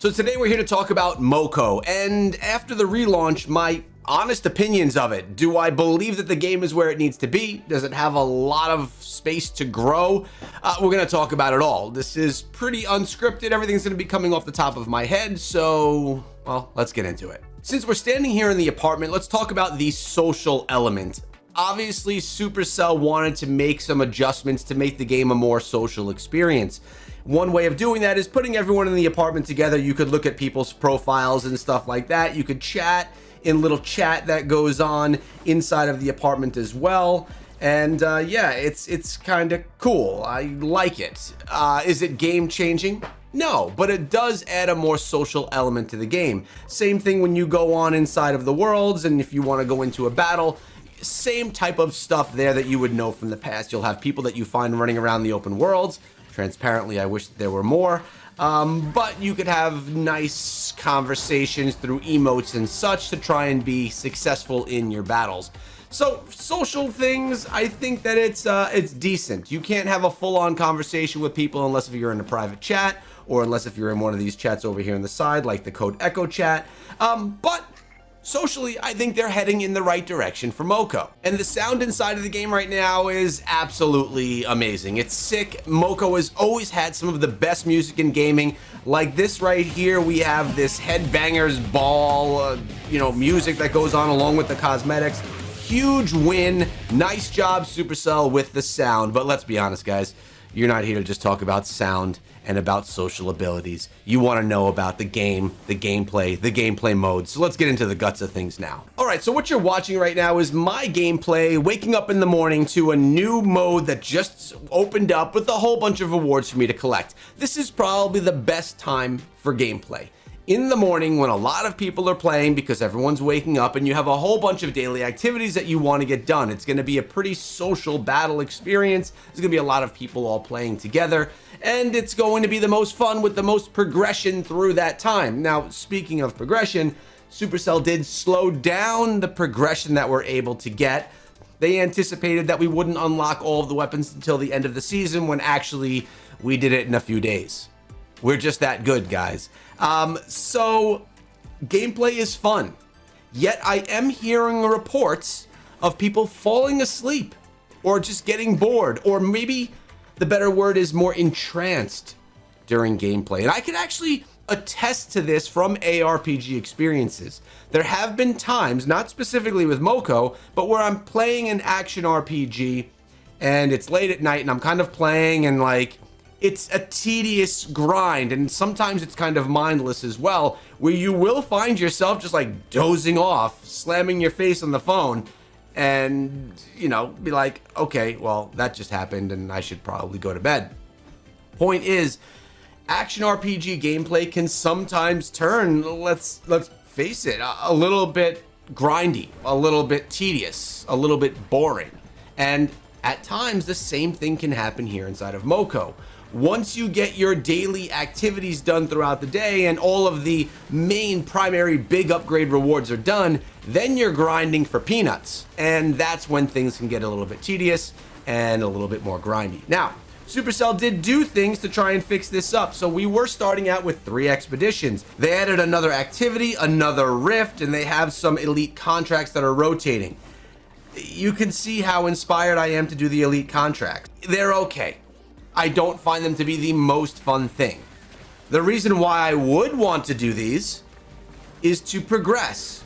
So today we're here to talk about Moco, and after the relaunch, my honest opinions of it. Do I believe that the game is where it needs to be? Does it have a lot of space to grow? We're going to talk about it all. This is pretty unscripted. Everything's going to be coming off the top of my head, so, well, let's get into it. Since we're standing here in the apartment, let's talk about the social element. Obviously, Supercell wanted to make some adjustments to make the game a more social experience. One way of doing that is putting everyone in the apartment together. You could look at people's profiles and stuff like that. You could chat in little chat that goes on inside of the apartment as well. And yeah, it's kind of cool. I like it. Is it game changing? No, but it does add a more social element to the game. Same thing when you go on inside of the worlds, and if you want to go into a battle, same type of stuff there that you would know from the past. You'll have people that you find running around the open worlds. Transparently, I wish that there were more, but you could have nice conversations through emotes and such to try and be successful in your battles. So social things, I think that it's decent. You can't have a full-on conversation with people unless if you're in a private chat, or unless if you're in one of these chats over here on the side, like the Code Echo chat. But socially, I think they're heading in the right direction for Moco. And the sound inside of the game right now is absolutely amazing. It's sick. Moco has always had some of the best music in gaming. Like this right here, we have this Headbangers Ball, music that goes on along with the cosmetics. Huge win. Nice job, Supercell, with the sound. But let's be honest, guys. You're not here to just talk about sound and about social abilities. You want to know about the game, the gameplay mode. So let's get into the guts of things now. All right, so what you're watching right now is my gameplay, waking up in the morning to a new mode that just opened up with a whole bunch of rewards for me to collect. This is probably the best time for gameplay. In the morning when a lot of people are playing because everyone's waking up and you have a whole bunch of daily activities that you want to get done. It's going to be a pretty social battle experience. There's going to be a lot of people all playing together, and it's going to be the most fun with the most progression through that time. Now, speaking of progression, Supercell did slow down the progression that we're able to get. They anticipated that we wouldn't unlock all of the weapons until the end of the season, when actually we did it in a few days. We're just that good, guys. So gameplay is fun, yet I am hearing reports of people falling asleep or just getting bored, or maybe the better word is more entranced during gameplay. And I can actually attest to this from ARPG experiences. There have been times, not specifically with Moco, but where I'm playing an action RPG and it's late at night and I'm kind of playing, and like, it's a tedious grind, and sometimes it's kind of mindless as well, where you will find yourself just like dozing off, slamming your face on the phone, and, be like, okay, well, that just happened and I should probably go to bed. Point is, action RPG gameplay can sometimes turn, let's face it, a little bit grindy, a little bit tedious, a little bit boring. And at times, the same thing can happen here inside of Moco. Once you get your daily activities done throughout the day and all of the main primary big upgrade rewards are done, then you're grinding for peanuts. And that's when things can get a little bit tedious and a little bit more grindy. Now, Supercell did do things to try and fix this up. So we were starting out with 3 expeditions. They added another activity, another rift, and they have some elite contracts that are rotating. You can see how inspired I am to do the elite contracts. They're okay. I don't find them to be the most fun thing. The reason why I would want to do these is to progress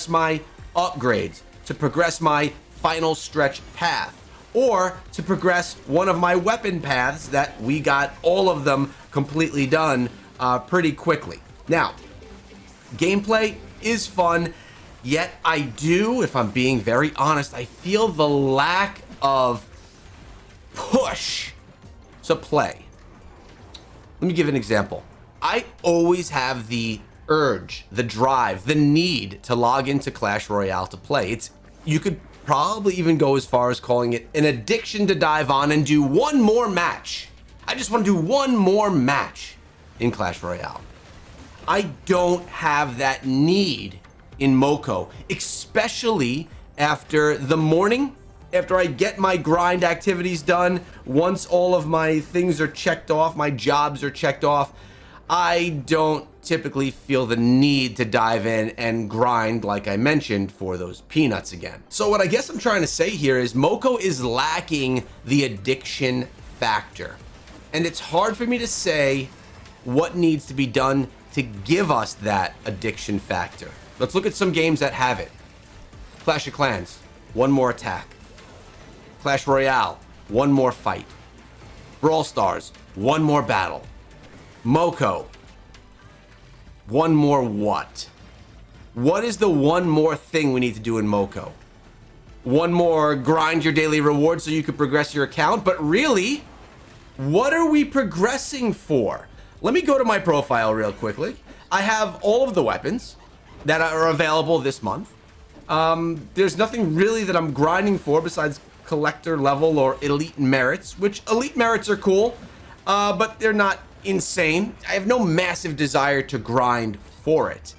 my upgrades, to progress my final stretch path, or to progress one of my weapon paths that we got all of them completely done pretty quickly. Now, gameplay is fun, yet I do, if I'm being very honest, I feel the lack of push to play. Let me give an example. I always have the urge, the drive, the need to log into Clash Royale to play. You could probably even go as far as calling it an addiction to dive on and do one more match. I just want to do one more match in Clash Royale. I don't have that need in Moco, especially after the morning. After I get my grind activities done, once all of my things are checked off, my jobs are checked off, I don't typically feel the need to dive in and grind, like I mentioned, for those peanuts again. So what I guess I'm trying to say here is Moco is lacking the addiction factor. And it's hard for me to say what needs to be done to give us that addiction factor. Let's look at some games that have it. Clash of Clans, one more attack. Clash Royale, one more fight. Brawl Stars, one more battle. Moco, one more what? What is the one more thing we need to do in Moco? One more grind your daily reward so you can progress your account, but really, what are we progressing for? Let me go to my profile real quickly. I have all of the weapons that are available this month. There's nothing really that I'm grinding for besides collector level or elite merits, which elite merits are cool, but they're not insane. I have no massive desire to grind for it.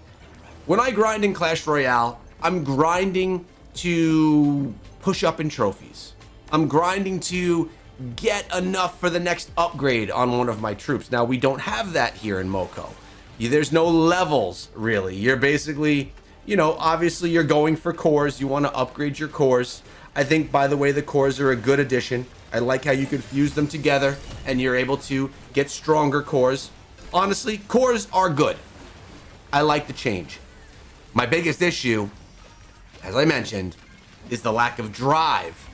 When I grind in Clash Royale, I'm grinding to push up in trophies. I'm grinding to get enough for the next upgrade on one of my troops. Now, we don't have that here in Moco. There's no levels, really. You're basically, you know, obviously you're going for cores. You want to upgrade your cores. I think, by the way, the cores are a good addition. I like how you can fuse them together and you're able to get stronger cores. Honestly, cores are good. I like the change. My biggest issue, as I mentioned, is the lack of drive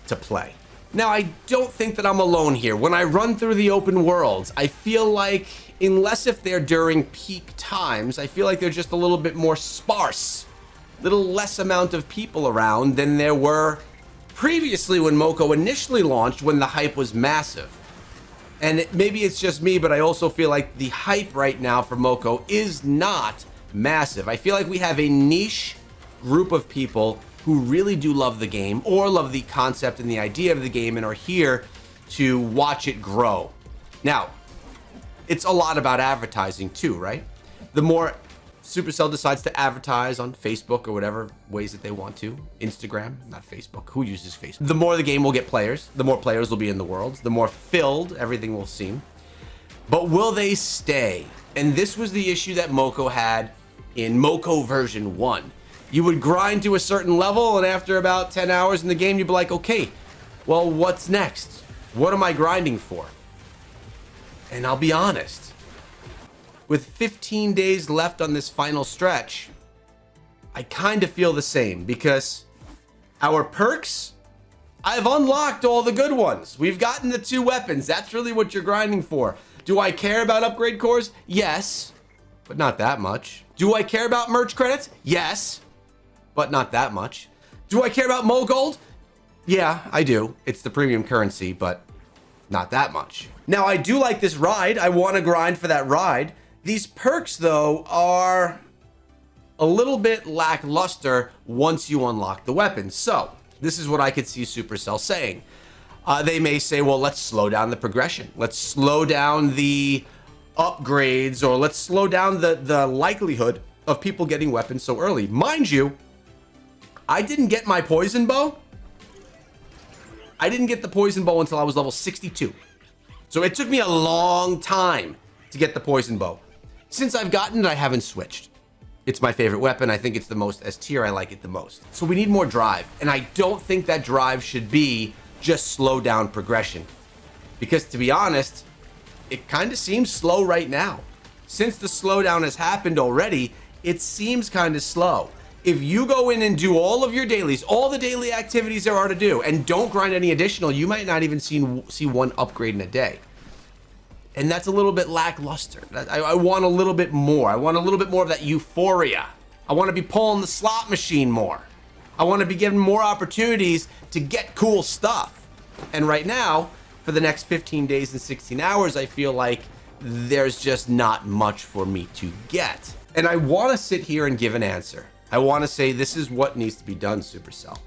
to play. Now, I don't think that I'm alone here. When I run through the open worlds, I feel like, unless if they're during peak times, I feel like they're just a little bit more sparse. Little less amount of people around than there were previously when Moco initially launched, when the hype was massive. And maybe it's just me, but I also feel like the hype right now for Moco is not massive. I feel like we have a niche group of people who really do love the game or love the concept and the idea of the game and are here to watch it grow. Now, it's a lot about advertising too, right? The more Supercell decides to advertise on Facebook or whatever ways that they want to. Instagram, not Facebook. Who uses Facebook? The more the game will get players, the more players will be in the world, the more filled everything will seem. But will they stay? And this was the issue that Moco had in Moco version 1. You would grind to a certain level, and after about 10 hours in the game, you'd be like, okay, well, what's next? What am I grinding for? And I'll be honest. With 15 days left on this final stretch, I kind of feel the same because our perks, I've unlocked all the good ones. We've gotten the 2 weapons. That's really what you're grinding for. Do I care about upgrade cores? Yes, but not that much. Do I care about merch credits? Yes, but not that much. Do I care about Mo Gold? Yeah, I do. It's the premium currency, but not that much. Now, I do like this ride. I want to grind for that ride. These perks, though, are a little bit lackluster once you unlock the weapons. So this is what I could see Supercell saying. They may say, well, let's slow down the progression. Let's slow down the upgrades, or let's slow down the likelihood of people getting weapons so early. Mind you, I didn't get my poison bow. I didn't get the poison bow until I was level 62. So it took me a long time to get the poison bow. Since I've gotten it, I haven't switched. It's my favorite weapon. I think it's the most S tier. I like it the most. So we need more drive. And I don't think that drive should be just slow down progression. Because to be honest, it kind of seems slow right now. Since the slowdown has happened already, it seems kind of slow. If you go in and do all of your dailies, all the daily activities there are to do, and don't grind any additional, you might not even see one upgrade in a day. And that's a little bit lackluster. I want a little bit more. I want a little bit more of that euphoria. I want to be pulling the slot machine more. I want to be given more opportunities to get cool stuff. And right now, for the next 15 days and 16 hours, I feel like there's just not much for me to get. And I want to sit here and give an answer. I want to say this is what needs to be done, Supercell.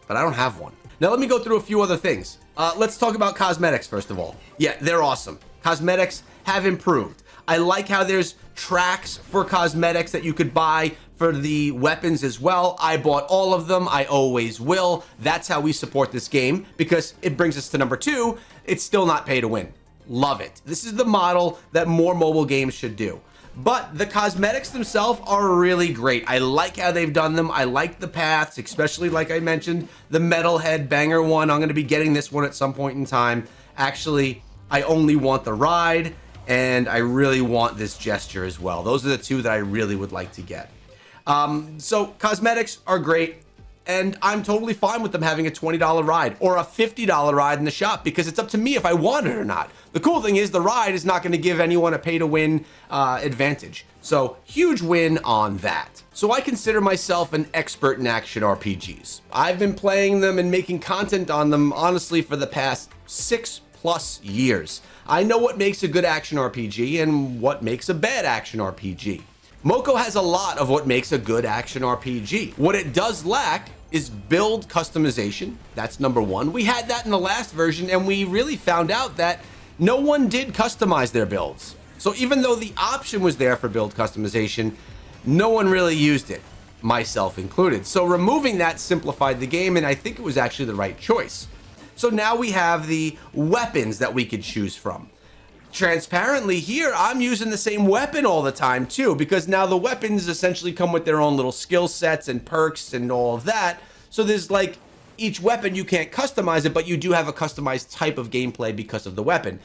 But I don't have one. Now let me go through a few other things. Let's talk about cosmetics first of all. Yeah, they're awesome. Cosmetics have improved. I like how there's tracks for cosmetics that you could buy for the weapons as well. I bought all of them. I always will. That's how we support this game, because it brings us to number 2. It's still not pay to win. Love it. This is the model that more mobile games should do. But the cosmetics themselves are really great. I like how they've done them. I like the paths, especially like I mentioned, the Metalhead Banger one. I'm going to be getting this one at some point in time. Actually, I only want the ride, and I really want this gesture as well. Those are the two that I really would like to get. So cosmetics are great, and I'm totally fine with them having a $20 ride or a $50 ride in the shop, because it's up to me if I want it or not. The cool thing is the ride is not going to give anyone a pay-to-win advantage. So huge win on that. So I consider myself an expert in action RPGs. I've been playing them and making content on them, honestly, for the past 6+ years. I know what makes a good action RPG and what makes a bad action RPG. Moco has a lot of what makes a good action RPG. What it does lack is build customization. That's number one. We had that in the last version, and we really found out that no one did customize their builds. So even though the option was there for build customization, no one really used it, myself included. So removing that simplified the game, and I think it was actually the right choice. So now we have the weapons that we could choose from. Transparently here, I'm using the same weapon all the time too, because now the weapons essentially come with their own little skill sets and perks and all of that. So there's like each weapon, you can't customize it, but you do have a customized type of gameplay because of the weapon.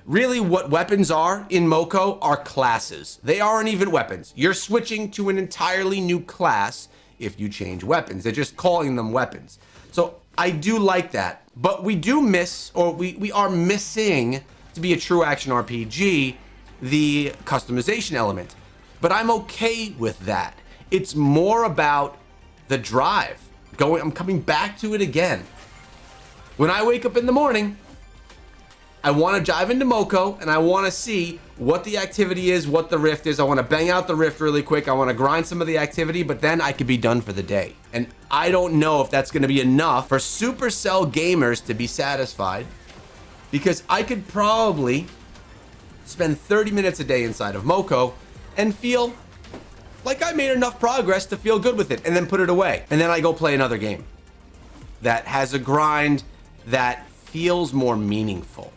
Really, what weapons are in Moco are classes. They aren't even weapons. You're switching to an entirely new class if you change weapons. They're just calling them weapons. So I do like that, but we do miss, or we are missing, to be a true action RPG, the customization element. But I'm okay with that. It's more about the drive. I'm coming back to it again. When I wake up in the morning, I want to dive into Moco and I want to see what the activity is, what the rift is. I want to bang out the rift really quick. I want to grind some of the activity, but then I could be done for the day. And I don't know if that's going to be enough for Supercell gamers to be satisfied, because I could probably spend 30 minutes a day inside of Moco and feel like I made enough progress to feel good with it, and then put it away. And then I go play another game that has a grind that feels more meaningful.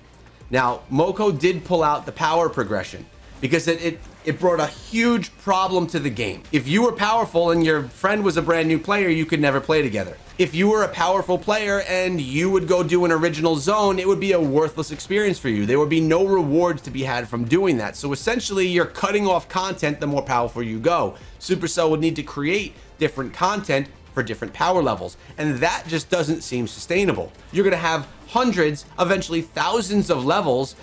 Now, Moco did pull out the power progression because it brought a huge problem to the game. If you were powerful and your friend was a brand new player, you could never play together. If you were a powerful player and you would go do an original zone, it would be a worthless experience for you. There would be no rewards to be had from doing that. So essentially, you're cutting off content the more powerful you go. Supercell would need to create different content for different power levels, and that just doesn't seem sustainable. You're gonna have hundreds, eventually thousands of levels,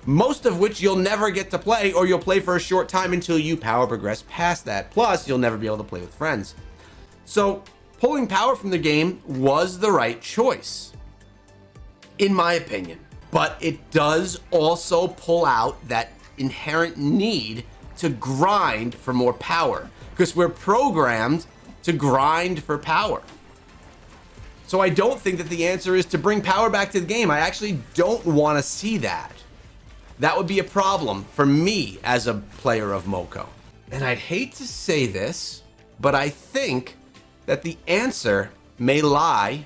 most of which you'll never get to play, or you'll play for a short time until you power progress past that. Plus, you'll never be able to play with friends. So pulling power from the game was the right choice, in my opinion. But it does also pull out that inherent need to grind for more power, because we're programmed to grind for power. So I don't think that the answer is to bring power back to the game. I actually don't want to see that. That would be a problem for me as a player of Moco. And I'd hate to say this, but I think that the answer may lie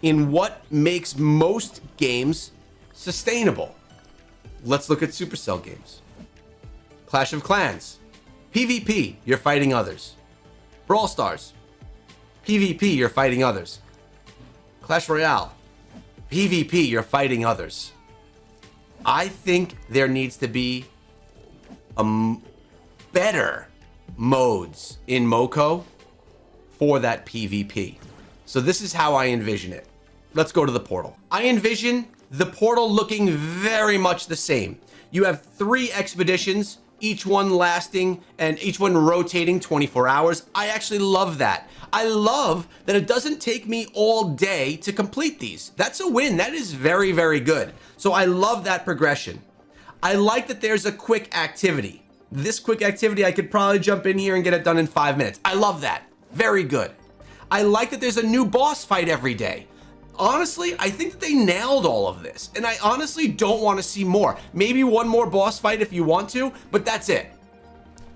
in what makes most games sustainable. Let's look at Supercell games. Clash of Clans. PvP, you're fighting others. Brawl Stars. PvP, you're fighting others. Clash Royale. PvP, you're fighting others. I think there needs to be better modes in Moco for that PvP. So this is how I envision it. Let's go to the portal. I envision the portal looking very much the same. You have 3 expeditions, each one lasting and each one rotating 24 hours. I actually love that. I love that it doesn't take me all day to complete these. That's a win. That is very, very good. So I love that progression. I like that there's a quick activity. This quick activity, I could probably jump in here and get it done in 5 minutes. I love that. Very good. I like that there's a new boss fight every day. Honestly, I think that they nailed all of this, and I honestly don't want to see more. Maybe one more boss fight if you want to, but that's it.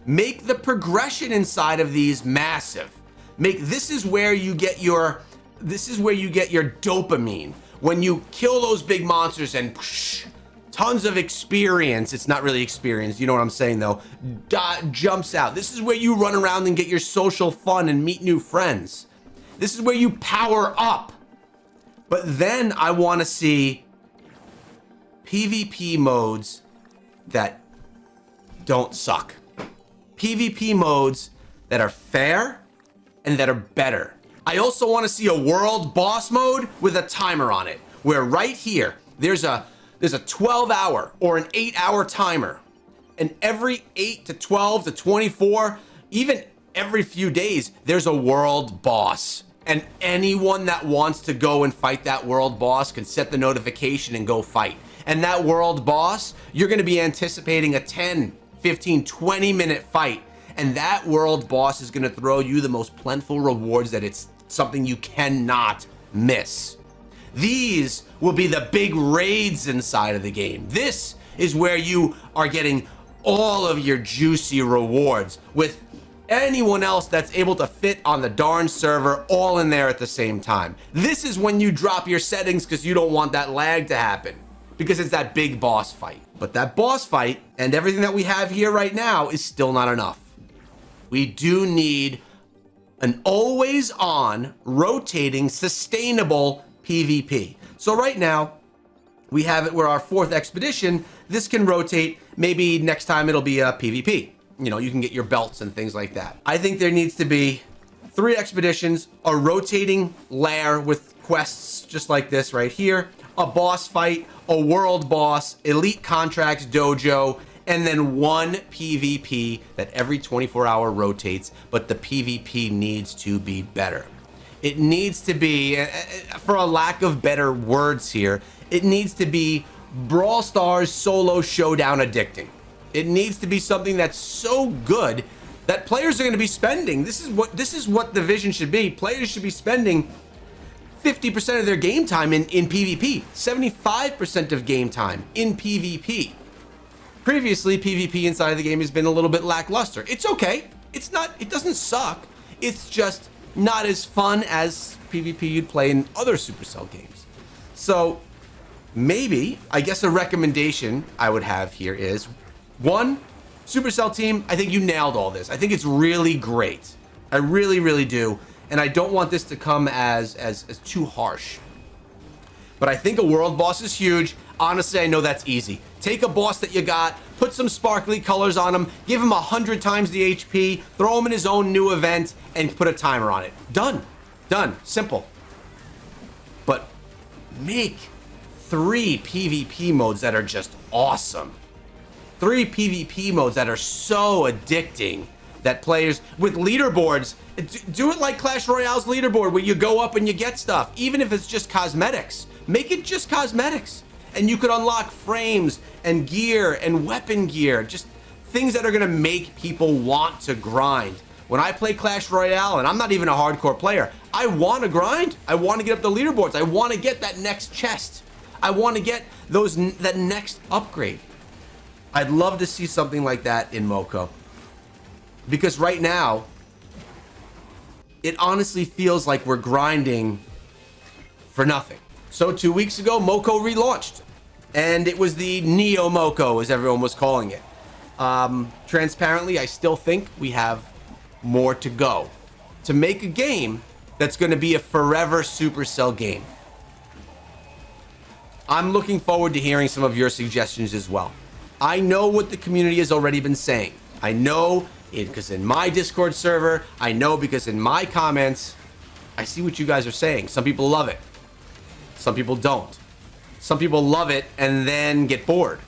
Make the progression inside of these massive. This is where you get your dopamine. When you kill those big monsters and tons of experience. It's not really experience, you know what I'm saying though, jumps out. This is where you run around and get your social fun and meet new friends. This is where you power up. But then I want to see PvP modes that don't suck. PvP modes that are fair and that are better. I also want to see a world boss mode with a timer on it, where right here, there's a 12-hour or an 8-hour timer. And every 8 to 12 to 24, even every few days, there's a world boss. And anyone that wants to go and fight that world boss can set the notification and go fight. And that world boss, you're gonna be anticipating a 10, 15, 20-minute fight. And that world boss is gonna throw you the most plentiful rewards that it's something you cannot miss. These will be the big raids inside of the game. This is where you are getting all of your juicy rewards with anyone else that's able to fit on the darn server all in there at the same time. This is when you drop your settings because you don't want that lag to happen, because it's that big boss fight. But that boss fight and everything that we have here right now is still not enough. We do need an always on, rotating, sustainable PvP. So right now, we have it where our 4th expedition, this can rotate. Maybe next time it'll be a PvP. You know, you can get your belts and things like that. I think there needs to be 3 expeditions, a rotating lair with quests just like this right here, a boss fight, a world boss, elite contracts dojo, and then 1 PvP that every 24-hour rotates, but the PvP needs to be better. It needs to be, for a lack of better words here, it needs to be Brawl Stars solo showdown addicting. It needs to be something that's so good that players are going to be spending. This is what the vision should be. Players should be spending 50% of their game time in PvP, 75% of game time in PvP. Previously, PvP inside of the game has been a little bit lackluster. It's okay. It doesn't suck. It's just not as fun as PvP you'd play in other Supercell games. So maybe, I guess a recommendation I would have here is, 1, Supercell team, I think you nailed all this. I think it's really great. I really, really do. And I don't want this to come as too harsh. But I think a world boss is huge. Honestly, I know that's easy. Take a boss that you got, put some sparkly colors on him, give him 100 times the HP, throw him in his own new event, and put a timer on it. Done. Done. Simple. But make 3 PvP modes that are just awesome. 3 PvP modes that are so addicting that players with leaderboards, do it like Clash Royale's leaderboard where you go up and you get stuff, even if it's just cosmetics. Make it just cosmetics. And you could unlock frames and gear and weapon gear, just things that are gonna make people want to grind. When I play Clash Royale, and I'm not even a hardcore player, I wanna grind. I wanna get up the leaderboards. I wanna get that next chest. I wanna get that next upgrade. I'd love to see something like that in Moco. Because right now, it honestly feels like we're grinding for nothing. So 2 weeks ago, Moco relaunched. And it was the Neo Moco, as everyone was calling it. Transparently, I still think we have more to go to make a game that's going to be a forever Supercell game. I'm looking forward to hearing some of your suggestions as well. I know what the community has already been saying. I know it because in my Discord server, I know because in my comments, I see what you guys are saying. Some people love it. Some people don't. Some people love it and then get bored,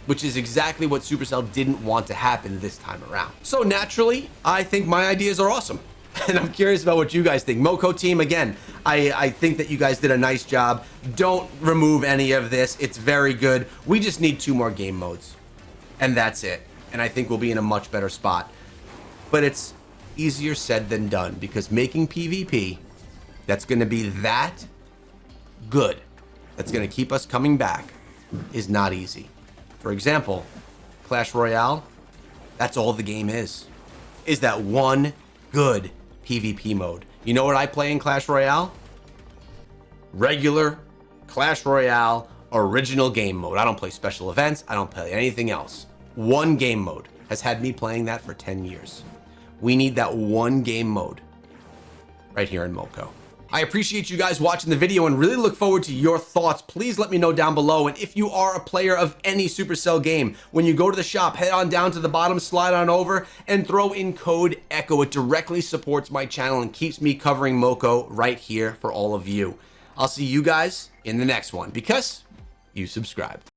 which is exactly what Supercell didn't want to happen this time around. So naturally, I think my ideas are awesome. And I'm curious about what you guys think. Moco team, again, I think that you guys did a nice job. Don't remove any of this. It's very good. We just need 2 more game modes. And that's it. And I think we'll be in a much better spot. But it's easier said than done, because making PvP that's going to be that good, that's going to keep us coming back, is not easy. For example, Clash Royale, that's all the game is that one good PvP mode. You know what I play in Clash Royale? Regular Clash Royale original game mode. I don't play special events. I don't play anything else. One game mode has had me playing that for 10 years. We need that one game mode right here in Moco. I appreciate you guys watching the video and really look forward to your thoughts. Please let me know down below. And if you are a player of any Supercell game, when you go to the shop, head on down to the bottom, slide on over, and throw in code ECHO. It directly supports my channel and keeps me covering Moco right here for all of you. I'll see you guys in the next one because you subscribed.